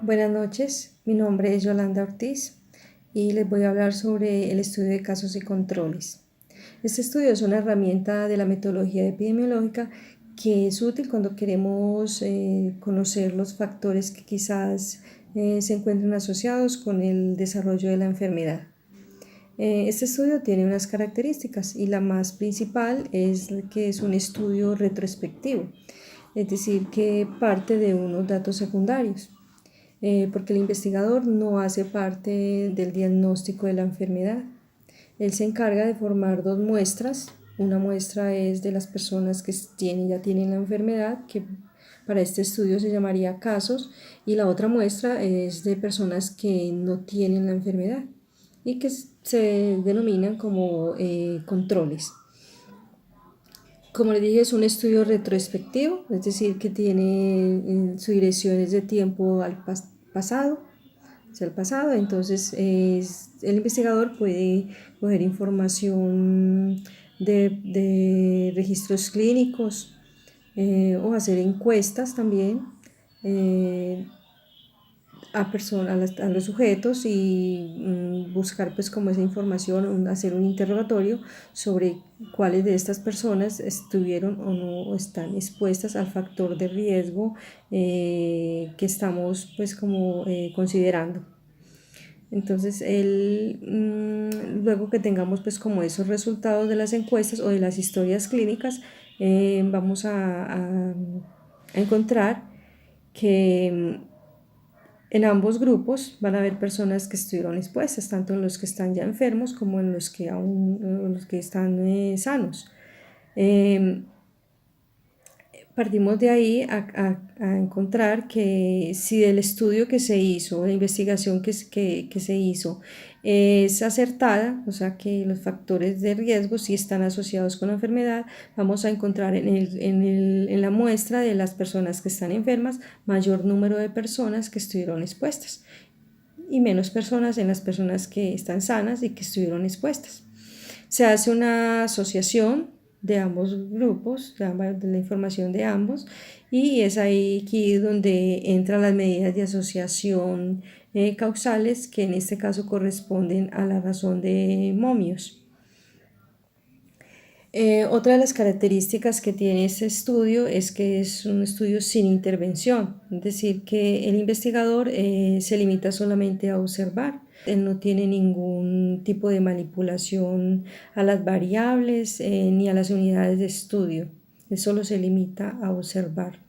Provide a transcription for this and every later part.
Buenas noches, mi nombre es Yolanda Ortiz y les voy a hablar sobre el estudio de casos y controles. Este estudio es una herramienta de la metodología epidemiológica que es útil cuando queremos conocer los factores que quizás se encuentren asociados con el desarrollo de la enfermedad. Este estudio tiene unas características y la más principal es que es un estudio retrospectivo, es decir, que parte de unos datos secundarios. Porque el investigador no hace parte del diagnóstico de la enfermedad. Él se encarga de formar dos muestras. Una muestra es de las personas que ya tienen la enfermedad, que para este estudio se llamaría casos, y la otra muestra es de personas que no tienen la enfermedad y que se denominan como controles. Como les dije, es un estudio retrospectivo, es decir, que tiene su dirección es de tiempo al pasado, hacia el pasado. Entonces el investigador puede coger información de registros clínicos o hacer encuestas también a los sujetos y buscar pues como esa información, hacer un interrogatorio sobre cuáles de estas personas estuvieron o no están expuestas al factor de riesgo que estamos pues como considerando. Entonces, luego que tengamos pues como esos resultados de las encuestas o de las historias clínicas, vamos a encontrar que en ambos grupos van a haber personas que estuvieron expuestas, tanto en los que están ya enfermos como en los que los que están sanos. Partimos de ahí a encontrar que si del estudio que se hizo, la investigación que se hizo es acertada, o sea que los factores de riesgo sí están asociados con la enfermedad, vamos a encontrar en la muestra de las personas que están enfermas mayor número de personas que estuvieron expuestas y menos personas en las personas que están sanas y que estuvieron expuestas. Se hace una asociación de ambos grupos, de la información de ambos, y es aquí donde entran las medidas de asociación causales, que en este caso corresponden a la razón de Momius. Otra de las características que tiene este estudio es que es un estudio sin intervención, es decir, que el investigador se limita solamente a observar. Él no tiene ningún tipo de manipulación a las variables ni a las unidades de estudio. Él solo se limita a observar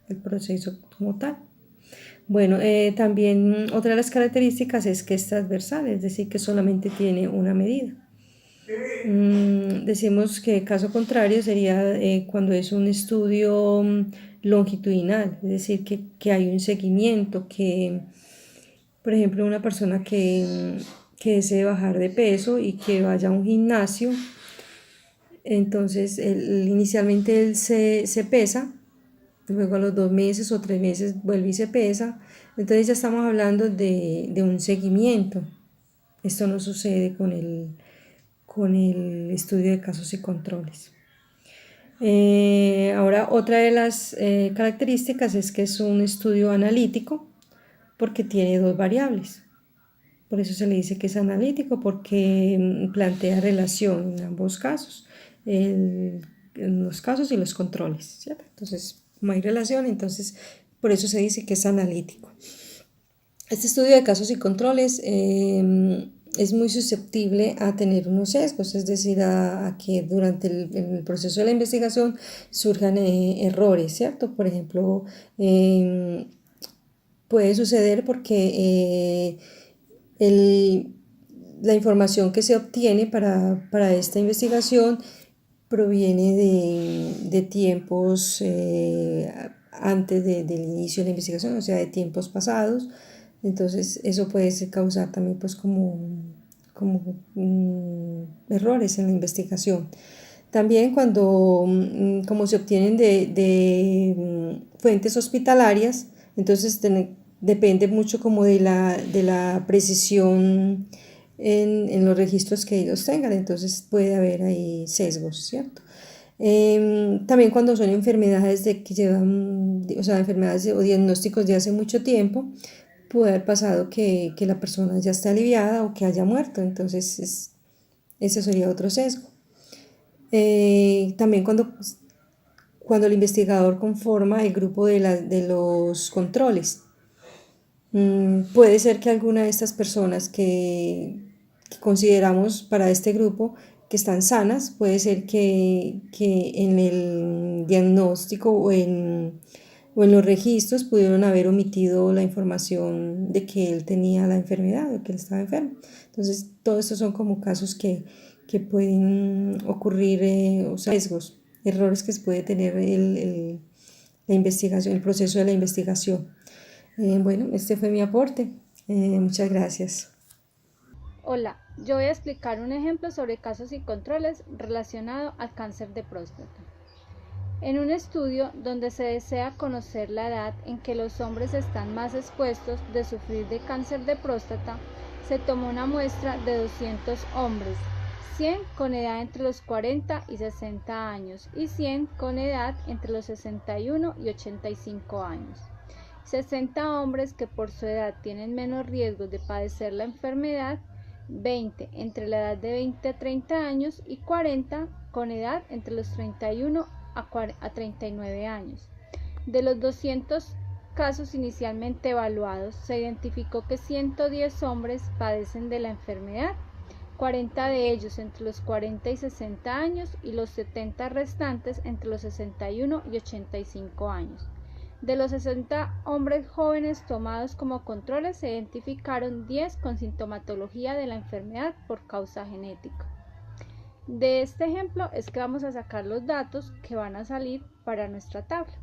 el proceso como tal. Bueno, también otra de las características es que es transversal, es decir, que solamente tiene una medida. Decimos que caso contrario sería cuando es un estudio longitudinal, es decir, que hay un seguimiento, que por ejemplo una persona que desee bajar de peso y que vaya a un gimnasio, entonces inicialmente él se pesa, luego a los 2 meses o 3 meses vuelve y se pesa, entonces ya estamos hablando de un seguimiento. Esto no sucede con el estudio de casos y controles. Ahora, otra de las características es que es un estudio analítico porque tiene dos variables. Por eso se le dice que es analítico, porque plantea relación en ambos casos, en los casos y los controles, ¿cierto? Entonces, como hay relación, entonces por eso se dice que es analítico. Este estudio de casos y controles es muy susceptible a tener unos sesgos, es decir, a que durante el proceso de la investigación surjan errores, ¿cierto? Por ejemplo, puede suceder porque la información que se obtiene para esta investigación proviene de tiempos antes del inicio de la investigación, o sea, de tiempos pasados. Entonces eso puede causar también pues como errores en la investigación. También cuando como se obtienen de fuentes hospitalarias, entonces depende mucho como de la precisión en los registros que ellos tengan, entonces puede haber ahí sesgos, ¿cierto? También cuando son enfermedades que llevan, o sea, enfermedades o diagnósticos de hace mucho tiempo, puede haber pasado que la persona ya esté aliviada o que haya muerto, entonces ese sería otro sesgo. También cuando el investigador conforma el grupo de los controles. Puede ser que alguna de estas personas que consideramos para este grupo que están sanas, puede ser que en el diagnóstico o en los registros pudieron haber omitido la información de que él tenía la enfermedad o que él estaba enfermo. Entonces, todos estos son como casos que pueden ocurrir, o sea, riesgos, errores que se puede tener la investigación, el proceso de la investigación. Bueno, este fue mi aporte. Muchas gracias. Hola, yo voy a explicar un ejemplo sobre casos y controles relacionado al cáncer de próstata. En un estudio donde se desea conocer la edad en que los hombres están más expuestos de sufrir de cáncer de próstata, se tomó una muestra de 200 hombres, 100 con edad entre los 40 y 60 años y 100 con edad entre los 61 y 85 años. 60 hombres que por su edad tienen menos riesgos de padecer la enfermedad, 20 entre la edad de 20 a 30 años y 40 con edad entre los 31 a 39 años. De los 200 casos inicialmente evaluados, se identificó que 110 hombres padecen de la enfermedad, 40 de ellos entre los 40 y 60 años y los 70 restantes entre los 61 y 85 años. De los 60 hombres jóvenes tomados como controles, se identificaron 10 con sintomatología de la enfermedad por causa genética. De este ejemplo es que vamos a sacar los datos que van a salir para nuestra tabla.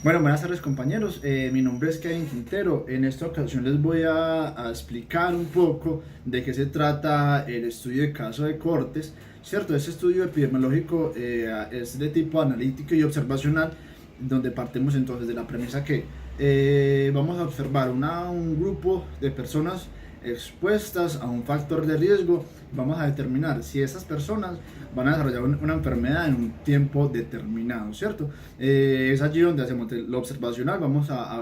Bueno, buenas tardes compañeros, mi nombre es Kevin Quintero. En esta ocasión les voy a explicar un poco de qué se trata el estudio de caso de Cortes, ¿cierto? Este estudio epidemiológico es de tipo analítico y observacional, donde partimos entonces de la premisa que vamos a observar un grupo de personas expuestas a un factor de riesgo. Vamos a determinar si esas personas van a desarrollar una enfermedad en un tiempo determinado, ¿cierto? Es allí donde hacemos lo observacional, vamos a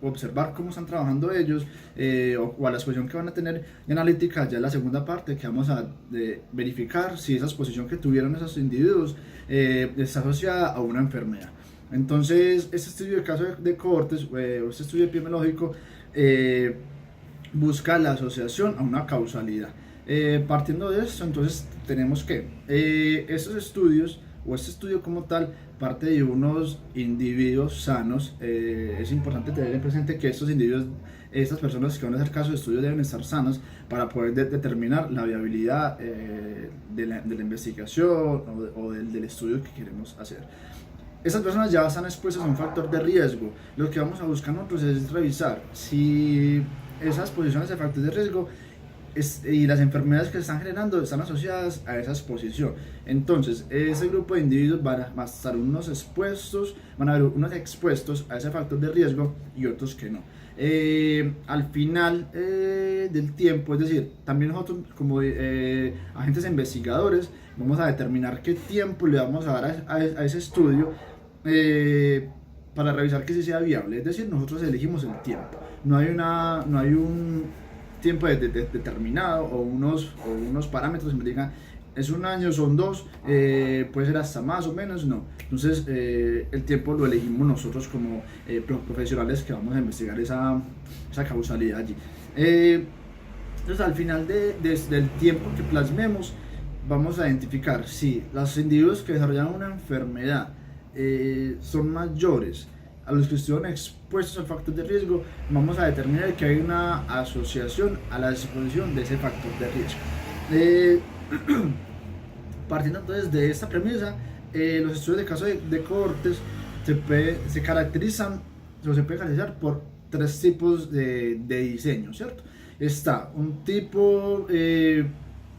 observar cómo están trabajando ellos o a la exposición que van a tener, y analítica ya es la segunda parte, que vamos a verificar si esa exposición que tuvieron esos individuos está asociada a una enfermedad. Entonces, este estudio de caso de Cortes, este estudio epidemiológico, busca la asociación a una causalidad. Partiendo de esto, entonces tenemos que estos estudios, o este estudio como tal, parte de unos individuos sanos. Es importante tener en presente que estos individuos, estas personas que van a hacer caso de estudio, deben estar sanos para poder determinar la viabilidad de la investigación o del estudio que queremos hacer. Estas personas ya están expuestas a un factor de riesgo. Lo que vamos a buscar nosotros es revisar si esas posiciones de factor de riesgo y las enfermedades que se están generando están asociadas a esa exposición. Entonces, ese grupo de individuos van a estar van a haber unos expuestos a ese factor de riesgo y otros que no. Al final del tiempo, es decir, también nosotros como agentes investigadores vamos a determinar qué tiempo le vamos a dar a ese estudio para revisar que sí sea viable. Es decir, nosotros elegimos el tiempo. No hay un tiempo determinado o unos parámetros que me digan es un año, son dos, puede ser hasta más o menos, no. Entonces el tiempo lo elegimos nosotros como profesionales que vamos a investigar esa causalidad allí. Entonces al final del tiempo que plasmemos, vamos a identificar si los individuos que desarrollan una enfermedad son mayores a los que estuvieron expuestos al factor de riesgo. Vamos a determinar que hay una asociación a la exposición de ese factor de riesgo. Partiendo entonces de esta premisa, los estudios de caso de Cortes se caracterizan o se pueden caracterizar por tres tipos de diseño, ¿cierto? Está un tipo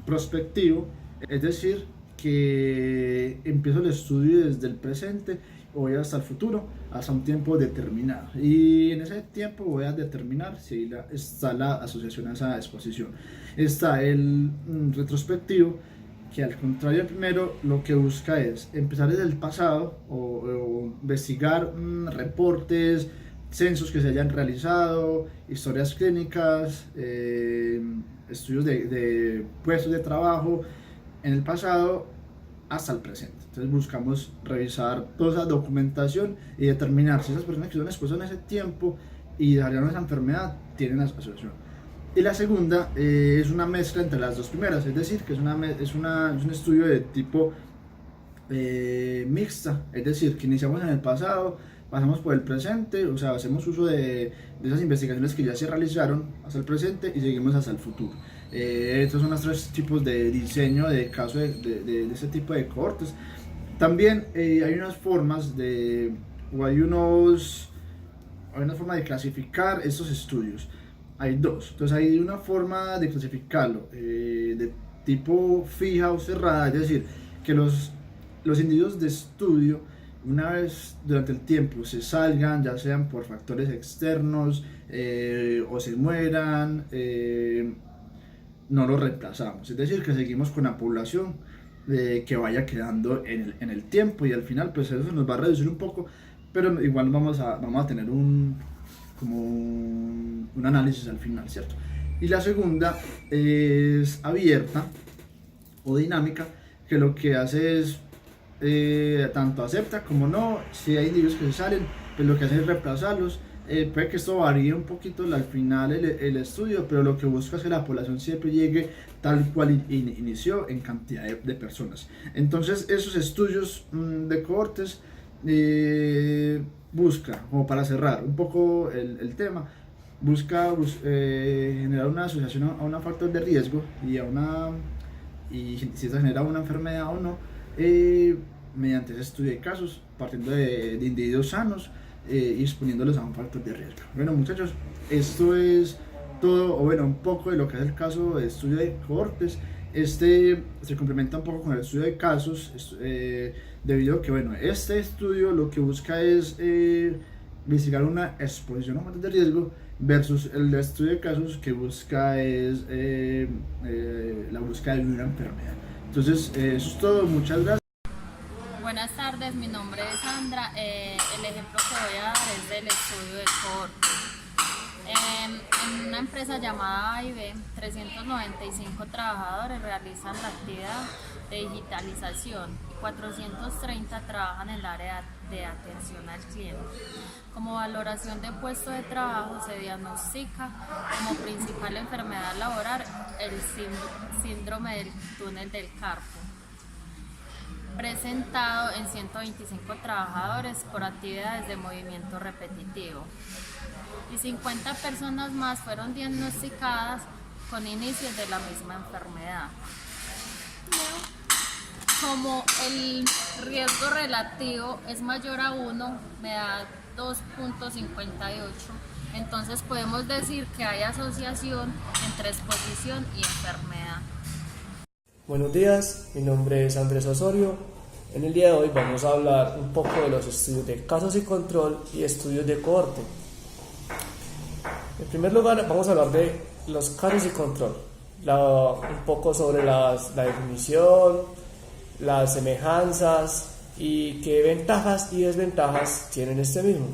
prospectivo, es decir, que empiezo el estudio desde el presente, voy hasta el futuro, hasta un tiempo determinado, y en ese tiempo voy a determinar si está la asociación a esa exposición. Está el retrospectivo, que al contrario del primero, lo que busca es empezar desde el pasado o investigar reportes censos que se hayan realizado, historias clínicas, estudios de puestos de trabajo en el pasado hasta el presente. Entonces buscamos revisar toda esa documentación y determinar si esas personas que son expuestas en ese tiempo y desarrollaron esa enfermedad tienen asociación. Y la segunda es una mezcla entre las dos primeras, es decir, que es un estudio de tipo mixta, es decir, que iniciamos en el pasado, pasamos por el presente, o sea, hacemos uso de esas investigaciones que ya se realizaron hasta el presente y seguimos hasta el futuro. Estos son los tres tipos de diseño de caso de este tipo de cohortes. También hay unas formas hay una forma de clasificar estos estudios. Hay dos. Entonces hay una forma de clasificarlo de tipo fija o cerrada, es decir, que los individuos de estudio, una vez durante el tiempo se salgan, ya sean por factores externos o se mueran, no los reemplazamos. Es decir, que seguimos con la población que vaya quedando en el tiempo, y al final pues eso nos va a reducir un poco, pero igual vamos a tener un análisis al final, ¿cierto? Y la segunda es abierta o dinámica, que lo que hace es tanto acepta como no. Si hay individuos que se salen, pues lo que hace es reemplazarlos. Puede que esto varíe un poquito al final el estudio, pero lo que busca es que la población siempre llegue tal cual inició en cantidad de personas. Entonces esos estudios de cohortes busca, como para cerrar un poco el tema, busca generar una asociación a un factor de riesgo y si se genera una enfermedad o no, mediante ese estudio de casos, partiendo de individuos sanos y exponiéndolos a un factor de riesgo. Bueno, muchachos, esto es todo, o bueno, un poco de lo que es el caso de estudio de cohortes. Este se complementa un poco con el estudio de casos, debido a que, bueno, este estudio lo que busca es investigar una exposición a factores de riesgo, versus el estudio de casos que busca es la búsqueda de una enfermedad. Entonces, eso es todo, muchas gracias. Buenas tardes, mi nombre es Sandra. El ejemplo que voy a dar es del estudio de cohorte. En una empresa llamada AIB, 395 trabajadores realizan la actividad de digitalización y 430 trabajan en el área de atención al cliente. Como valoración de puesto de trabajo se diagnostica como principal enfermedad laboral el síndrome del túnel del carpo, presentado en 125 trabajadores por actividades de movimiento repetitivo, y 50 personas más fueron diagnosticadas con inicios de la misma enfermedad. Como el riesgo relativo es mayor a 1, me da 2.58, entonces podemos decir que hay asociación entre exposición y enfermedad. Buenos días, mi nombre es Andrés Osorio. En el día de hoy vamos a hablar un poco de los estudios de casos y control y estudios de cohorte. En primer lugar, vamos a hablar de los casos y control, un poco sobre la definición, las semejanzas y qué ventajas y desventajas tienen este mismo.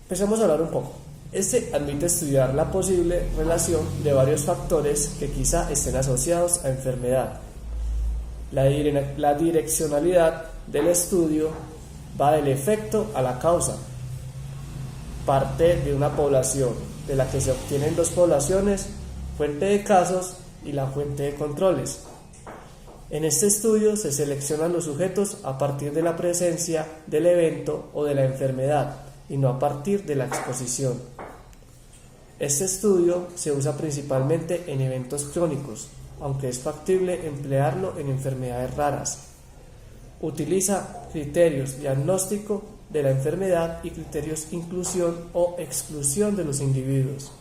Empecemos a hablar un poco. Este admite estudiar la posible relación de varios factores que quizá estén asociados a enfermedad. La direccionalidad del estudio va del efecto a la causa. Parte de una población, de la que se obtienen dos poblaciones, fuente de casos y la fuente de controles. En este estudio se seleccionan los sujetos a partir de la presencia del evento o de la enfermedad y no a partir de la exposición. Este estudio se usa principalmente en eventos crónicos, aunque es factible emplearlo en enfermedades raras. Utiliza criterios diagnóstico de la enfermedad y criterios inclusión o exclusión de los individuos.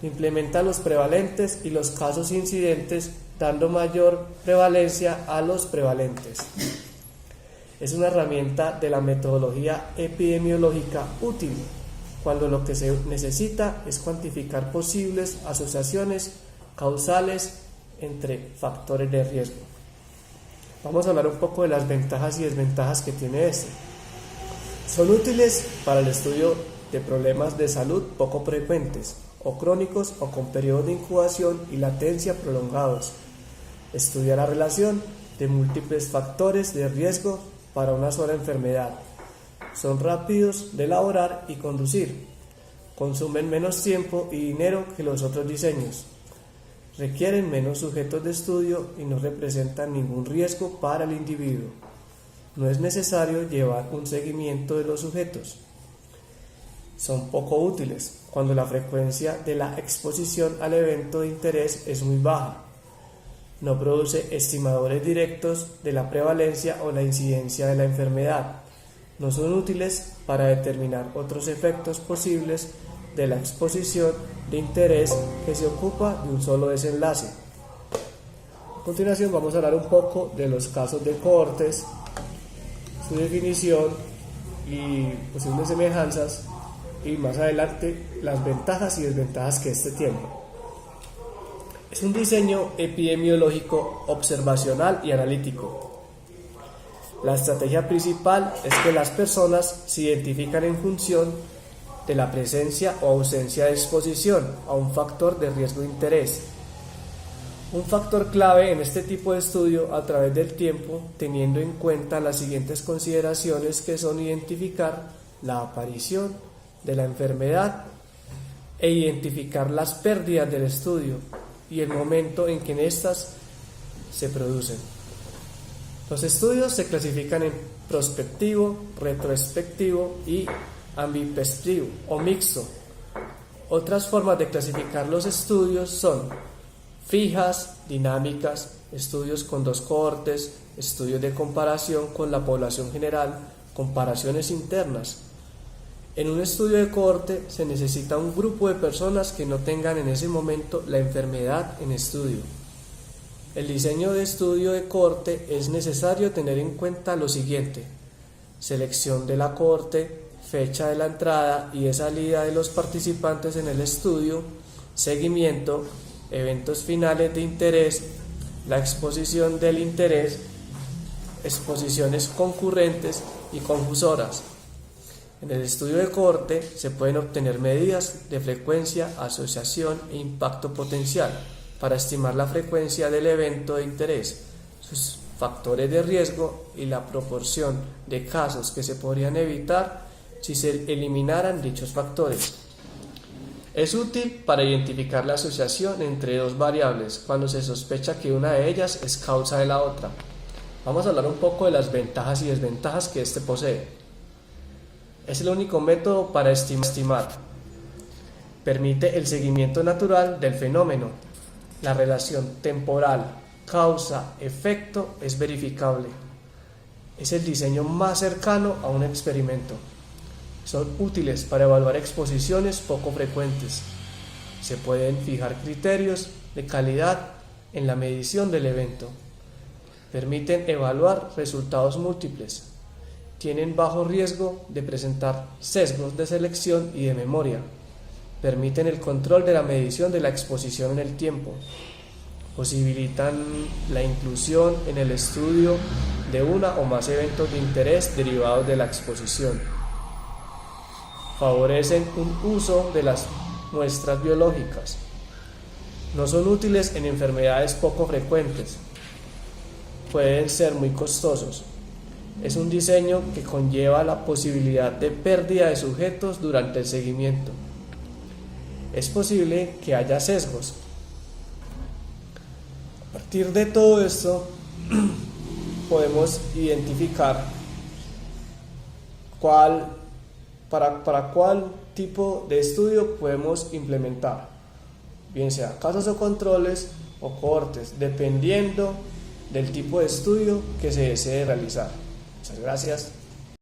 Implementa los prevalentes y los casos incidentes, dando mayor prevalencia a los prevalentes. Es una herramienta de la metodología epidemiológica útil cuando lo que se necesita es cuantificar posibles asociaciones causales entre factores de riesgo. Vamos a hablar un poco de las ventajas y desventajas que tiene este. Son útiles para el estudio de problemas de salud poco frecuentes o crónicos o con periodos de incubación y latencia prolongados. Estudia la relación de múltiples factores de riesgo para una sola enfermedad. Son rápidos de elaborar y conducir. Consumen menos tiempo y dinero que los otros diseños. Requieren menos sujetos de estudio y no representan ningún riesgo para el individuo. No es necesario llevar un seguimiento de los sujetos. Son poco útiles cuando la frecuencia de la exposición al evento de interés es muy baja. No produce estimadores directos de la prevalencia o la incidencia de la enfermedad. No son útiles para determinar otros efectos posibles de la exposición de interés que se ocupa de un solo desenlace. A continuación vamos a hablar un poco de los casos de cohortes, su definición y posibles semejanzas, y más adelante las ventajas y desventajas que este tiene. Es un diseño epidemiológico observacional y analítico. La estrategia principal es que las personas se identifican en función de la presencia o ausencia de exposición a un factor de riesgo de interés. Un factor clave en este tipo de estudio a través del tiempo, teniendo en cuenta las siguientes consideraciones, que son identificar la aparición de la enfermedad e identificar las pérdidas del estudio y el momento en que éstas se producen. Los estudios se clasifican en prospectivo, retrospectivo y ambipestivo o mixto. Otras formas de clasificar los estudios son fijas, dinámicas, estudios con dos cohortes, estudios de comparación con la población general, comparaciones internas. En un estudio de cohorte se necesita un grupo de personas que no tengan en ese momento la enfermedad en estudio. El diseño de estudio de cohorte es necesario tener en cuenta lo siguiente: selección de la cohorte, fecha de la entrada y de salida de los participantes en el estudio, seguimiento, eventos finales de interés, la exposición del interés, exposiciones concurrentes y confusoras. En el estudio de cohorte se pueden obtener medidas de frecuencia, asociación e impacto potencial para estimar la frecuencia del evento de interés, sus factores de riesgo y la proporción de casos que se podrían evitar si se eliminaran dichos factores. Es útil para identificar la asociación entre dos variables cuando se sospecha que una de ellas es causa de la otra. Vamos a hablar un poco de las ventajas y desventajas que este posee. Es el único método para estimar. Permite el seguimiento natural del fenómeno. La relación temporal, causa-efecto es verificable. Es el diseño más cercano a un experimento. Son útiles para evaluar exposiciones poco frecuentes. Se pueden fijar criterios de calidad en la medición del evento. Permiten evaluar resultados múltiples. Tienen bajo riesgo de presentar sesgos de selección y de memoria. Permiten el control de la medición de la exposición en el tiempo. Posibilitan la inclusión en el estudio de una o más eventos de interés derivados de la exposición. Favorecen un uso de las muestras biológicas. No son útiles en enfermedades poco frecuentes. Pueden ser muy costosos. Es un diseño que conlleva la posibilidad de pérdida de sujetos durante el seguimiento. Es posible que haya sesgos. A partir de todo esto, podemos identificar para cuál tipo de estudio podemos implementar, bien sea casos o controles o cohortes, dependiendo del tipo de estudio que se desee realizar. Muchas gracias.